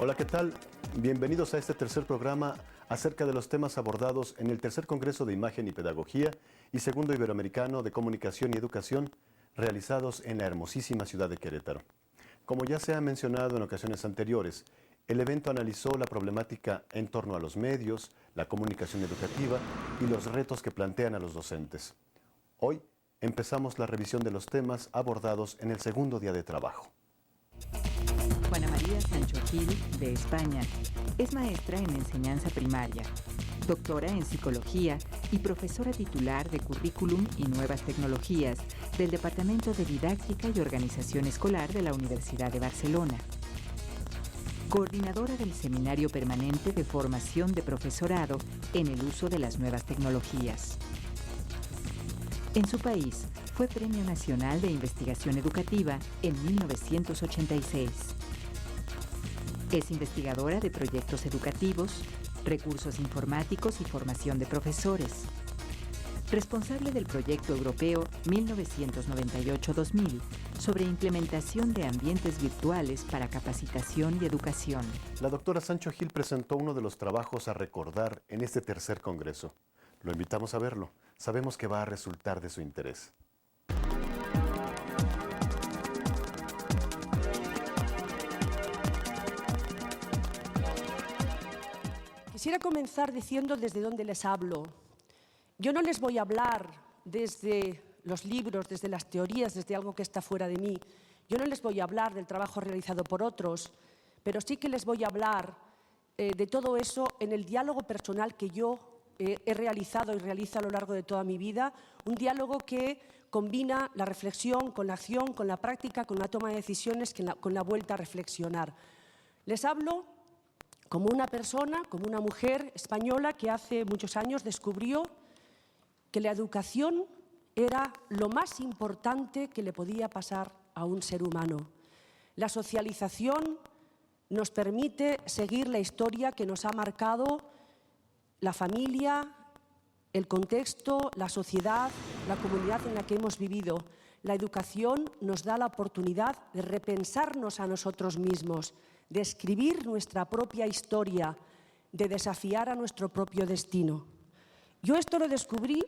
Hola, ¿qué tal? Bienvenidos a este tercer programa acerca de los temas abordados en el tercer Congreso de Imagen y Pedagogía y segundo Iberoamericano de Comunicación y Educación, realizados en la hermosísima ciudad de Querétaro. Como ya se ha mencionado en ocasiones anteriores, el evento analizó la problemática en torno a los medios, la comunicación educativa y los retos que plantean a los docentes. Hoy empezamos la revisión de los temas abordados en el segundo día de trabajo. Juana María Sancho Gil, de España, es maestra en enseñanza primaria, doctora en psicología y profesora titular de Currículum y Nuevas Tecnologías del Departamento de Didáctica y Organización Escolar de la Universidad de Barcelona. Coordinadora del Seminario Permanente de Formación de Profesorado en el Uso de las Nuevas Tecnologías. En su país, fue Premio Nacional de Investigación Educativa en 1986. Es investigadora de proyectos educativos, recursos informáticos y formación de profesores. Responsable del proyecto europeo 1998-2000 sobre implementación de ambientes virtuales para capacitación y educación. La doctora Sancho Gil presentó uno de los trabajos a recordar en este tercer congreso. Lo invitamos a verlo. Sabemos que va a resultar de su interés. Quisiera comenzar diciendo desde dónde les hablo. Yo no les voy a hablar desde los libros, desde las teorías, desde algo que está fuera de mí. Yo no les voy a hablar del trabajo realizado por otros, pero sí que les voy a hablar de todo eso en el diálogo personal que yo he realizado y realizo a lo largo de toda mi vida, un diálogo que combina la reflexión con la acción, con la práctica, con la toma de decisiones, con la vuelta a reflexionar. Les hablo como una persona, como una mujer española que hace muchos años descubrió que la educación era lo más importante que le podía pasar a un ser humano. La socialización nos permite seguir la historia que nos ha marcado la familia, el contexto, la sociedad, la comunidad en la que hemos vivido. La educación nos da la oportunidad de repensarnos a nosotros mismos, de escribir nuestra propia historia, de desafiar a nuestro propio destino. Yo esto lo descubrí,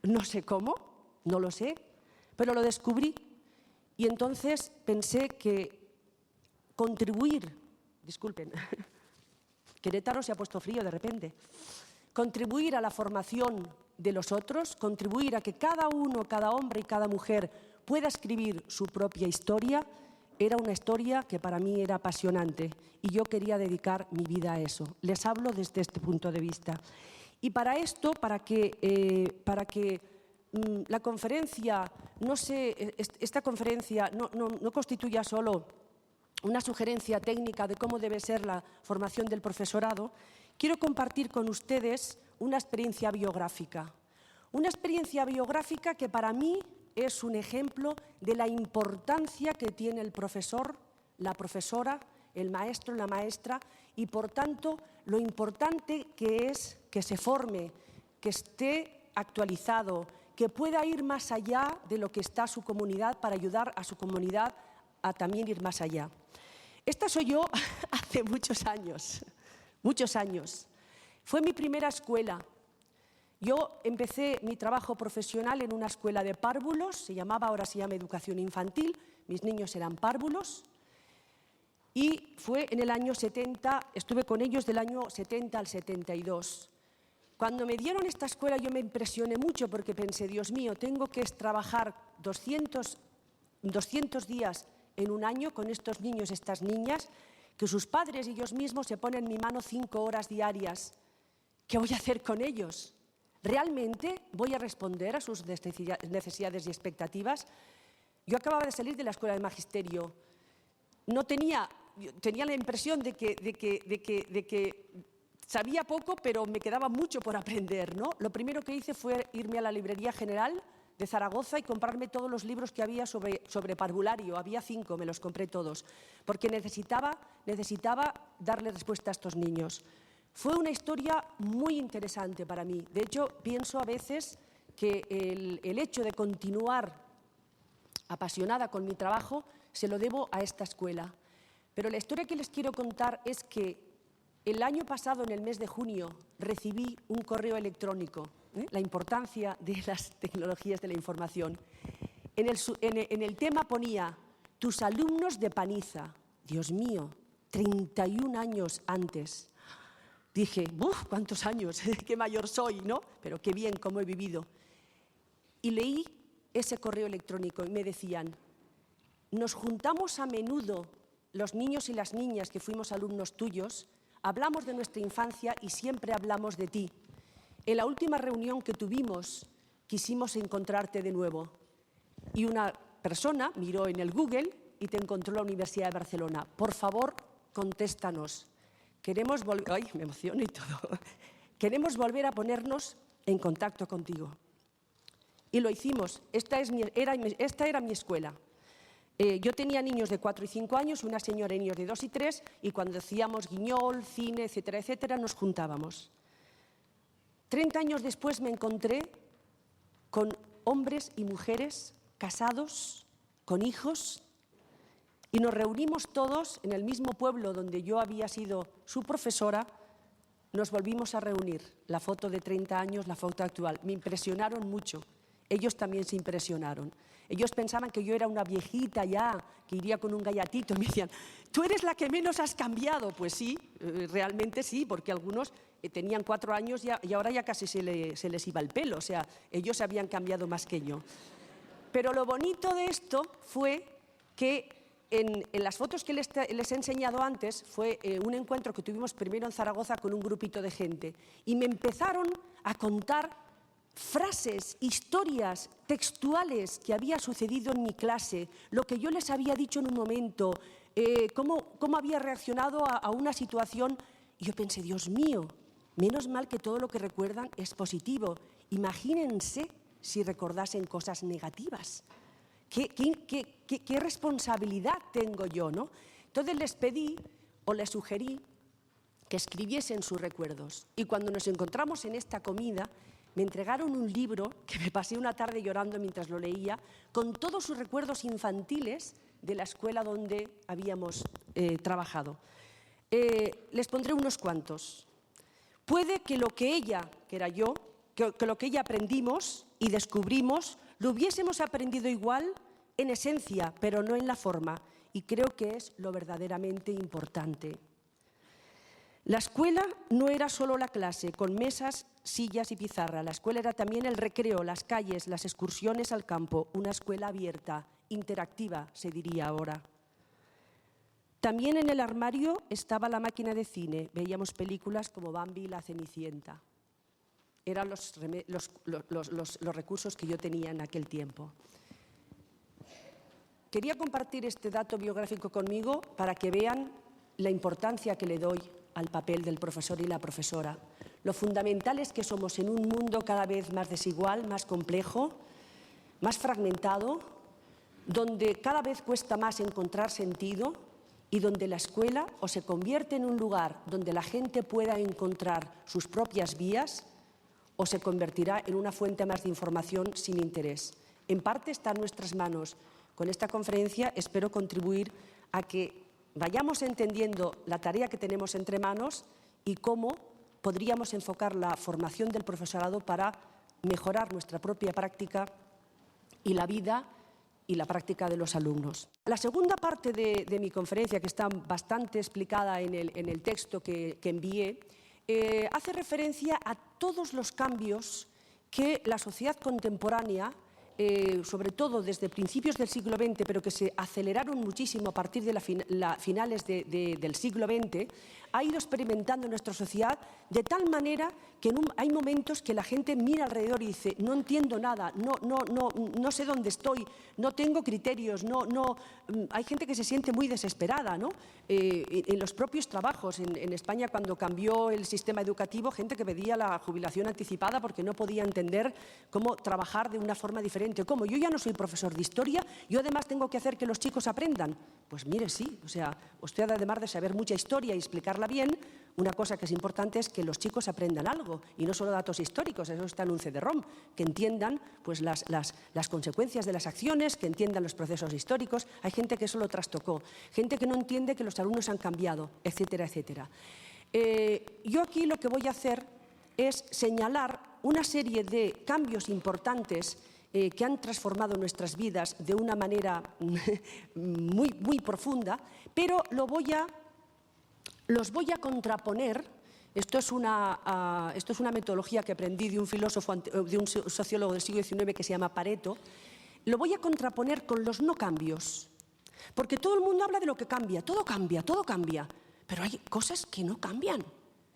no sé cómo, no lo sé, pero lo descubrí y entonces pensé que contribuir, disculpen, Querétaro se ha puesto frío de repente, contribuir a la formación de los otros, contribuir a que cada uno, cada hombre y cada mujer pueda escribir su propia historia, era una historia que para mí era apasionante y yo quería dedicar mi vida a eso. Les hablo desde este punto de vista. Y para esto, para que la conferencia, esta conferencia no constituya solo una sugerencia técnica de cómo debe ser la formación del profesorado, quiero compartir con ustedes una experiencia biográfica. Una experiencia biográfica que para mí es un ejemplo de la importancia que tiene el profesor, la profesora, el maestro, la maestra y, por tanto, lo importante que es que se forme, que esté actualizado, que pueda ir más allá de lo que está su comunidad para ayudar a su comunidad a también ir más allá. Esta soy yo hace muchos años, muchos años. Fue mi primera escuela. Yo empecé mi trabajo profesional en una escuela de párvulos, ahora se llama Educación Infantil, mis niños eran párvulos, y fue en el año 70, estuve con ellos del año 70 al 72. Cuando me dieron esta escuela yo me impresioné mucho porque pensé, Dios mío, tengo que trabajar 200 días en un año con estos niños, estas niñas, que sus padres y ellos mismos se ponen en mi mano 5 horas diarias. ¿Qué voy a hacer con ellos? ¿Realmente voy a responder a sus necesidades y expectativas? Yo acababa de salir de la escuela de magisterio. Tenía la impresión de que sabía poco, pero me quedaba mucho por aprender, ¿no? Lo primero que hice fue irme a la Librería General de Zaragoza y comprarme todos los libros que había sobre parvulario. Había 5, me los compré todos, porque necesitaba darle respuesta a estos niños. Fue una historia muy interesante para mí. De hecho, pienso a veces que el hecho de continuar apasionada con mi trabajo se lo debo a esta escuela. Pero la historia que les quiero contar es que el año pasado, en el mes de junio, recibí un correo electrónico, la importancia de las tecnologías de la información. En el tema ponía, tus alumnos de Paniza. Dios mío, 31 años antes. Dije, ¡uf! ¿Cuántos años? ¡Qué mayor soy!, ¿no? Pero qué bien, cómo he vivido. Y leí ese correo electrónico y me decían, nos juntamos a menudo los niños y las niñas que fuimos alumnos tuyos, hablamos de nuestra infancia y siempre hablamos de ti. En la última reunión que tuvimos, quisimos encontrarte de nuevo. Y una persona miró en el Google y te encontró en la Universidad de Barcelona. Por favor, contéstanos. Queremos volver... ¡Ay, me emociono y todo! Queremos volver a ponernos en contacto contigo. Y lo hicimos. Esta era mi escuela. Yo tenía niños de 4 y 5 años, una señora de niños de 2 y 3, y cuando decíamos guiñol, cine, etcétera, etcétera, nos juntábamos. 30 años después me encontré con hombres y mujeres casados, con hijos, y nos reunimos todos en el mismo pueblo donde yo había sido su profesora, nos volvimos a reunir. La foto de 30 años, la foto actual. Me impresionaron mucho. Ellos también se impresionaron. Ellos pensaban que yo era una viejita ya, que iría con un gallatito. Y me decían, ¿tú eres la que menos has cambiado? Pues sí, realmente sí, porque algunos tenían 4 años y ahora ya casi se les iba el pelo. O sea, ellos habían cambiado más que yo. Pero lo bonito de esto fue que en las fotos que les he enseñado antes, fue un encuentro que tuvimos primero en Zaragoza con un grupito de gente. Y me empezaron a contar frases, historias textuales que había sucedido en mi clase, lo que yo les había dicho en un momento, cómo había reaccionado a una situación. Y yo pensé, Dios mío, menos mal que todo lo que recuerdan es positivo. Imagínense si recordasen cosas negativas. ¿Qué responsabilidad tengo yo, ¿no? Entonces les pedí o les sugerí que escribiesen sus recuerdos. Y cuando nos encontramos en esta comida, me entregaron un libro que me pasé una tarde llorando mientras lo leía, con todos sus recuerdos infantiles de la escuela donde habíamos trabajado. Les pondré unos cuantos. Puede que lo que ella, que era yo, que lo que ella aprendimos y descubrimos, lo hubiésemos aprendido igual en esencia, pero no en la forma. Y creo que es lo verdaderamente importante. La escuela no era solo la clase, con mesas, sillas y pizarra. La escuela era también el recreo, las calles, las excursiones al campo. Una escuela abierta, interactiva, se diría ahora. También en el armario estaba la máquina de cine. Veíamos películas como Bambi y la Cenicienta. Eran los recursos que yo tenía en aquel tiempo. Quería compartir este dato biográfico conmigo para que vean la importancia que le doy al papel del profesor y la profesora. Lo fundamental es que somos en un mundo cada vez más desigual, más complejo, más fragmentado, donde cada vez cuesta más encontrar sentido y donde la escuela o se convierte en un lugar donde la gente pueda encontrar sus propias vías o se convertirá en una fuente más de información sin interés. En parte está en nuestras manos. Con esta conferencia espero contribuir a que vayamos entendiendo la tarea que tenemos entre manos y cómo podríamos enfocar la formación del profesorado para mejorar nuestra propia práctica y la vida y la práctica de los alumnos. La segunda parte de mi conferencia, que está bastante explicada en el texto que envié, hace referencia a todos los cambios que la sociedad contemporánea, sobre todo desde principios del siglo XX, pero que se aceleraron muchísimo a partir de finales del siglo XX, ha ido experimentando en nuestra sociedad de tal manera que hay momentos que la gente mira alrededor y dice, no entiendo nada, no sé dónde estoy, no tengo criterios, hay gente que se siente muy desesperada, ¿no? En los propios trabajos. En España, cuando cambió el sistema educativo, gente que pedía la jubilación anticipada porque no podía entender cómo trabajar de una forma diferente evidente. ¿Cómo? Yo ya no soy profesor de historia, yo además tengo que hacer que los chicos aprendan. Pues mire, sí, o sea, usted además de saber mucha historia y explicarla bien, una cosa que es importante es que los chicos aprendan algo, y no solo datos históricos, eso está en un CD-ROM, que entiendan pues, las consecuencias de las acciones, que entiendan los procesos históricos. Hay gente que eso lo trastocó, gente que no entiende que los alumnos han cambiado, etcétera, etcétera. Yo aquí lo que voy a hacer es señalar una serie de cambios importantes que han transformado nuestras vidas de una manera muy profunda, pero los voy a contraponer. Esto es una metodología que aprendí de un filósofo, de un sociólogo del siglo XIX que se llama Pareto. Lo voy a contraponer con los no cambios, porque todo el mundo habla de lo que cambia, todo cambia, pero hay cosas que no cambian,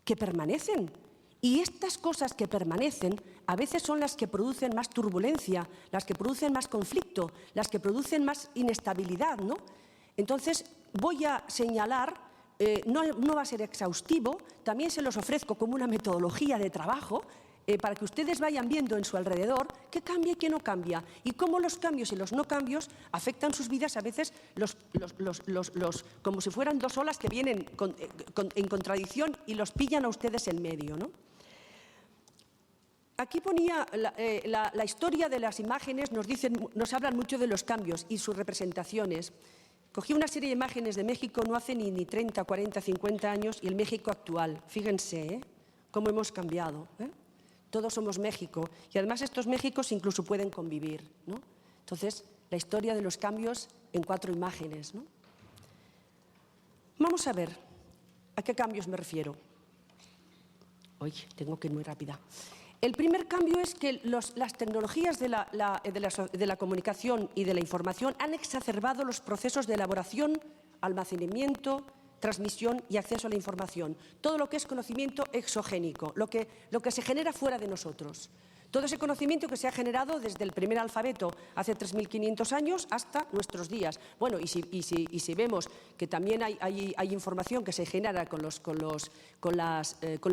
que permanecen. Y estas cosas que permanecen a veces son las que producen más turbulencia, las que producen más conflicto, las que producen más inestabilidad, ¿no? Entonces voy a señalar, no va a ser exhaustivo, también se los ofrezco como una metodología de trabajo para que ustedes vayan viendo en su alrededor qué cambia y qué no cambia, y cómo los cambios y los no cambios afectan sus vidas a veces como si fueran dos olas que vienen en contradicción y los pillan a ustedes en medio, ¿no? Aquí ponía la historia de las imágenes, nos hablan mucho de los cambios y sus representaciones. Cogí una serie de imágenes de México no hace ni 30, 40, 50 años y el México actual. Fíjense cómo hemos cambiado. Todos somos México y además estos Méxicos incluso pueden convivir, ¿no? Entonces, la historia de los cambios en 4 imágenes, ¿no? Vamos a ver a qué cambios me refiero. Hoy tengo que ir muy rápida. El primer cambio es que las tecnologías de la comunicación y de la información han exacerbado los procesos de elaboración, almacenamiento, transmisión y acceso a la información. Todo lo que es conocimiento exogénico, lo que se genera fuera de nosotros. Todo ese conocimiento que se ha generado desde el primer alfabeto hace 3.500 años hasta nuestros días. Bueno, y si vemos que también hay información que se genera con la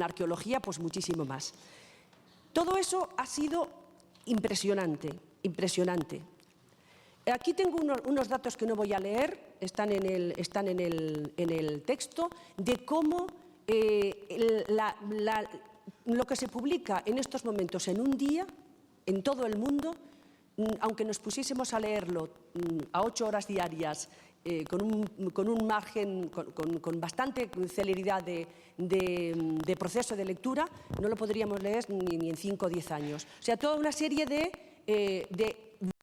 arqueología, pues muchísimo más. Todo eso ha sido impresionante, impresionante. Aquí tengo unos datos que no voy a leer, están en el texto, de cómo lo que se publica en estos momentos en un día, en todo el mundo, aunque nos pusiésemos a leerlo a 8 horas diarias, con un margen, con bastante celeridad de proceso de lectura, no lo podríamos leer ni en 5 o 10 años. O sea, toda una serie de